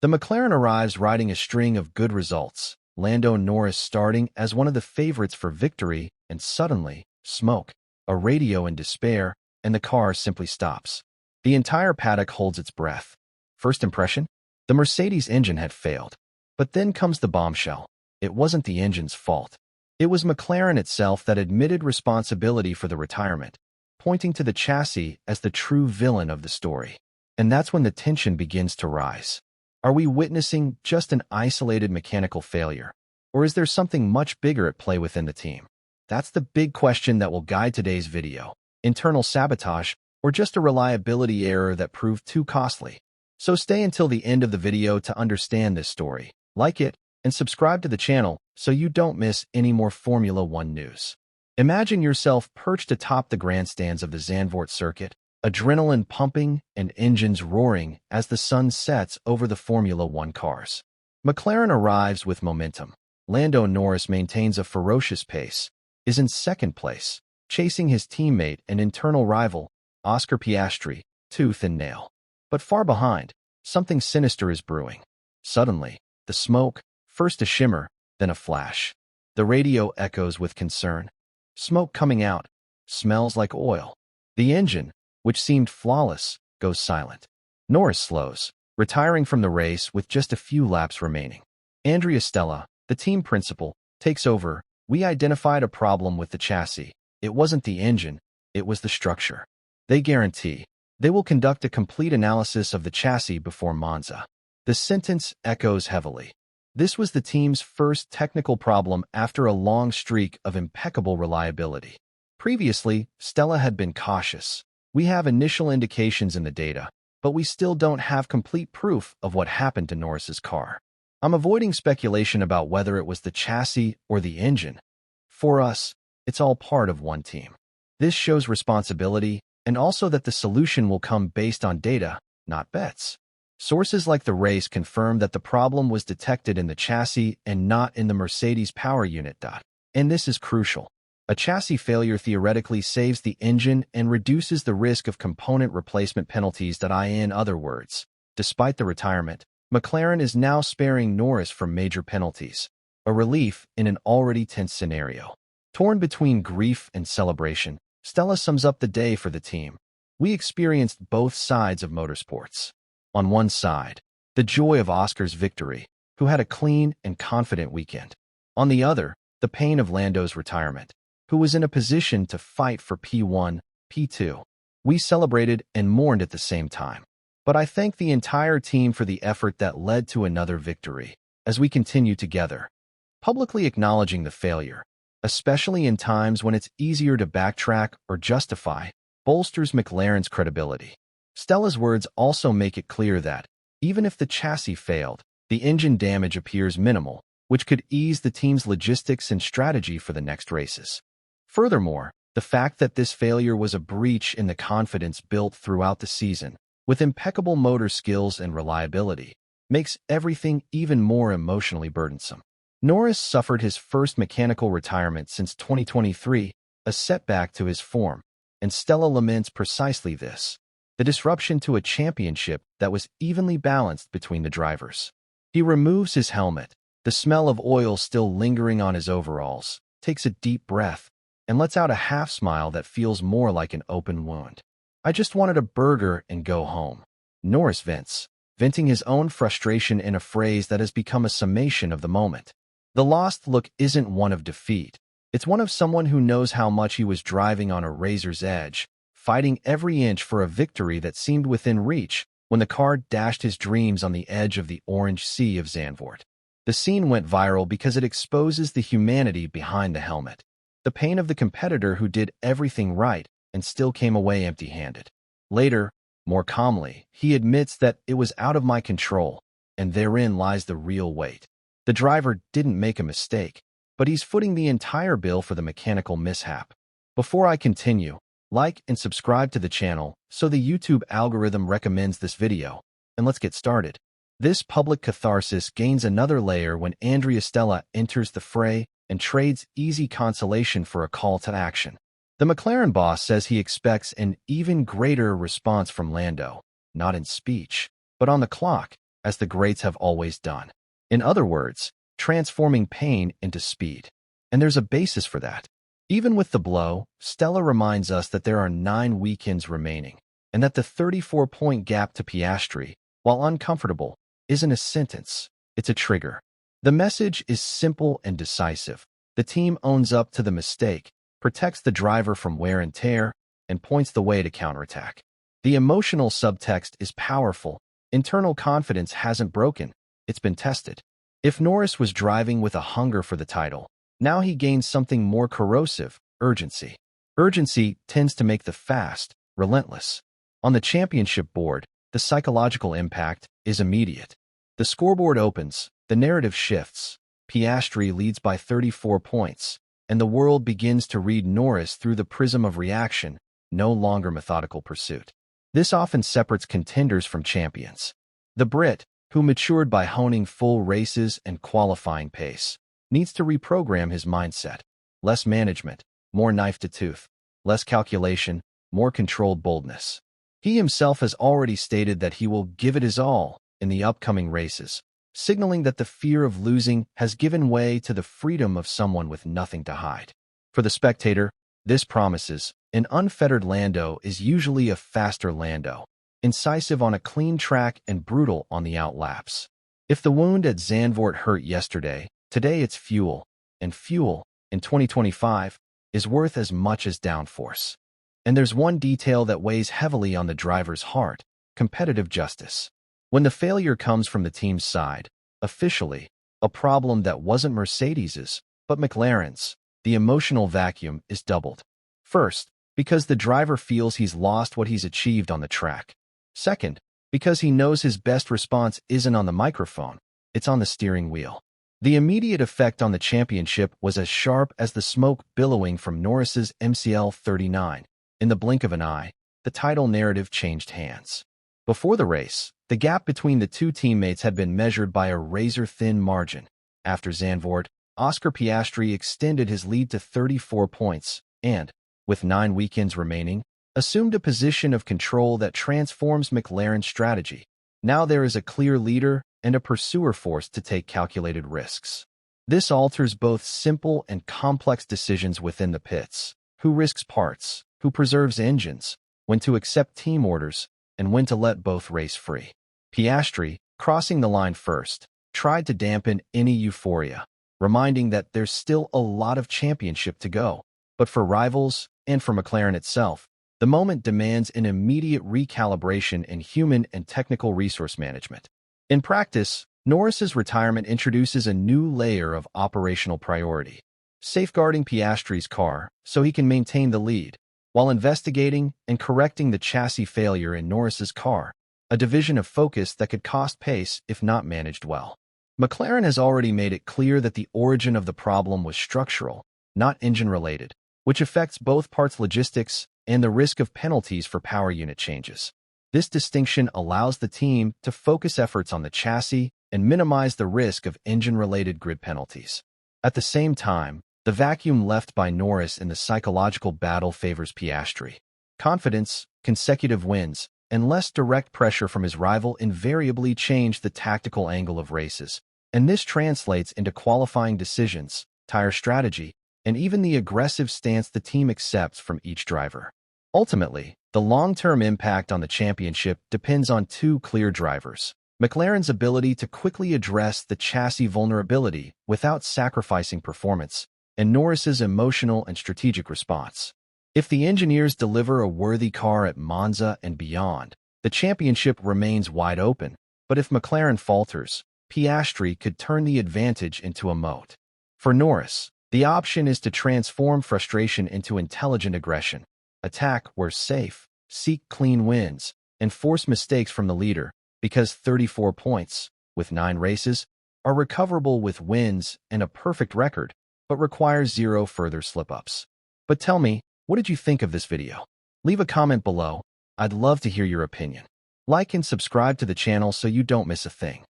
The McLaren arrives riding a string of good results, Lando Norris starting as one of the favorites for victory, and suddenly, smoke, a radio in despair, and the car simply stops. The entire paddock holds its breath. First impression? The Mercedes engine had failed. But then comes the bombshell. It wasn't the engine's fault. It was McLaren itself that admitted responsibility for the retirement, pointing to the chassis as the true villain of the story. And that's when the tension begins to rise. Are we witnessing just an isolated mechanical failure? Or is there something much bigger at play within the team? That's the big question that will guide today's video. Internal sabotage, or just a reliability error that proved too costly? So stay until the end of the video to understand this story. Like it, and subscribe to the channel so you don't miss any more Formula One news. Imagine yourself perched atop the grandstands of the Zandvoort circuit, adrenaline pumping and engines roaring as the sun sets over the Formula One cars. McLaren arrives with momentum. Lando Norris maintains a ferocious pace, is in second place, chasing his teammate and internal rival, Oscar Piastri, tooth and nail. But far behind, something sinister is brewing. Suddenly, the smoke, first a shimmer, then a flash. The radio echoes with concern. Smoke coming out, smells like oil. The engine, which seemed flawless, goes silent. Norris slows, retiring from the race with just a few laps remaining. Andrea Stella, the team principal, takes over. We identified a problem with the chassis. It wasn't the engine, it was the structure. They guarantee they will conduct a complete analysis of the chassis before Monza. The sentence echoes heavily. This was the team's first technical problem after a long streak of impeccable reliability. Previously, Stella had been cautious. We have initial indications in the data, but we still don't have complete proof of what happened to Norris's car. I'm avoiding speculation about whether it was the chassis or the engine. For us, it's all part of one team. This shows responsibility, and also that the solution will come based on data, not bets. Sources like the race confirm that the problem was detected in the chassis and not in the Mercedes power unit. And this is crucial. A chassis failure theoretically saves the engine and reduces the risk of component replacement penalties. In other words, despite the retirement, McLaren is now sparing Norris from major penalties, a relief in an already tense scenario. Torn between grief and celebration, Stella sums up the day for the team. We experienced both sides of motorsports. On one side, the joy of Oscar's victory, who had a clean and confident weekend. On the other, the pain of Lando's retirement, who was in a position to fight for P1, P2. We celebrated and mourned at the same time. But I thank the entire team for the effort that led to another victory, as we continue together. Publicly acknowledging the failure, especially in times when it's easier to backtrack or justify, bolsters McLaren's credibility. Stella's words also make it clear that, even if the chassis failed, the engine damage appears minimal, which could ease the team's logistics and strategy for the next races. Furthermore, the fact that this failure was a breach in the confidence built throughout the season, with impeccable motor skills and reliability, makes everything even more emotionally burdensome. Norris suffered his first mechanical retirement since 2023, a setback to his form, and Stella laments precisely this: the disruption to a championship that was evenly balanced between the drivers. He removes his helmet, the smell of oil still lingering on his overalls, takes a deep breath, and lets out a half-smile that feels more like an open wound. I just wanted a burger and go home. Norris vents, venting his own frustration in a phrase that has become a summation of the moment. The lost look isn't one of defeat. It's one of someone who knows how much he was driving on a razor's edge, fighting every inch for a victory that seemed within reach when the car dashed his dreams on the edge of the orange sea of Zandvoort. The scene went viral because it exposes the humanity behind the helmet. The pain of the competitor who did everything right and still came away empty-handed. Later, more calmly, he admits that it was out of my control, and therein lies the real weight. The driver didn't make a mistake, but he's footing the entire bill for the mechanical mishap. Before I continue, like and subscribe to the channel so the YouTube algorithm recommends this video, and let's get started. This public catharsis gains another layer when Andrea Stella enters the fray and trades easy consolation for a call to action. The McLaren boss says he expects an even greater response from Lando, not in speech, but on the clock, as the greats have always done. In other words, transforming pain into speed. And there's a basis for that. Even with the blow, Stella reminds us that there are 9 weekends remaining, and that the 34-point gap to Piastri, while uncomfortable, isn't a sentence, it's a trigger. The message is simple and decisive. The team owns up to the mistake, protects the driver from wear and tear, and points the way to counterattack. The emotional subtext is powerful. Internal confidence hasn't broken, it's been tested. If Norris was driving with a hunger for the title, now he gains something more corrosive: urgency. Urgency tends to make the fast relentless. On the championship board, the psychological impact is immediate. The scoreboard opens, the narrative shifts. Piastri leads by 34 points, and the world begins to read Norris through the prism of reaction, no longer methodical pursuit. This often separates contenders from champions. The Brit, who matured by honing full races and qualifying pace, needs to reprogram his mindset. Less management, more knife to tooth. Less calculation, more controlled boldness. He himself has already stated that he will give it his all in the upcoming races, signaling that the fear of losing has given way to the freedom of someone with nothing to hide. For the spectator, this promises an unfettered Lando is usually a faster Lando, incisive on a clean track and brutal on the outlaps. If the wound at Zandvoort hurt yesterday, today it's fuel, and fuel, in 2025, is worth as much as downforce. And there's one detail that weighs heavily on the driver's heart: competitive justice. When the failure comes from the team's side, officially, a problem that wasn't Mercedes's, but McLaren's, the emotional vacuum is doubled. First, because the driver feels he's lost what he's achieved on the track. Second, because he knows his best response isn't on the microphone, it's on the steering wheel. The immediate effect on the championship was as sharp as the smoke billowing from Norris's MCL 39. In the blink of an eye, the title narrative changed hands. Before the race, the gap between the two teammates had been measured by a razor-thin margin. After Zandvoort, Oscar Piastri extended his lead to 34 points and, with 9 weekends remaining, assumed a position of control that transforms McLaren's strategy. Now there is a clear leader and a pursuer forced to take calculated risks. This alters both simple and complex decisions within the pits: who risks parts, who preserves engines, when to accept team orders, and when to let both race free. Piastri, crossing the line first, tried to dampen any euphoria, reminding that there's still a lot of championship to go. But for rivals, and for McLaren itself, the moment demands an immediate recalibration in human and technical resource management. In practice, Norris's retirement introduces a new layer of operational priority: safeguarding Piastri's car so he can maintain the lead, while investigating and correcting the chassis failure in Norris's car, a division of focus that could cost pace if not managed well. McLaren has already made it clear that the origin of the problem was structural, not engine-related, which affects both parts logistics and the risk of penalties for power unit changes. This distinction allows the team to focus efforts on the chassis and minimize the risk of engine-related grid penalties. At the same time, the vacuum left by Norris in the psychological battle favors Piastri. Confidence, consecutive wins, and less direct pressure from his rival invariably change the tactical angle of races, and this translates into qualifying decisions, tire strategy, and even the aggressive stance the team accepts from each driver. Ultimately, the long-term impact on the championship depends on 2 clear drivers: McLaren's ability to quickly address the chassis vulnerability without sacrificing performance, and Norris's emotional and strategic response. If the engineers deliver a worthy car at Monza and beyond, the championship remains wide open, but if McLaren falters, Piastri could turn the advantage into a moat. For Norris, the option is to transform frustration into intelligent aggression: attack where safe, seek clean wins, and force mistakes from the leader, because 34 points, with 9 races, are recoverable with wins and a perfect record, but require 0 further slip-ups. But tell me, what did you think of this video? Leave a comment below. I'd love to hear your opinion. Like and subscribe to the channel so you don't miss a thing.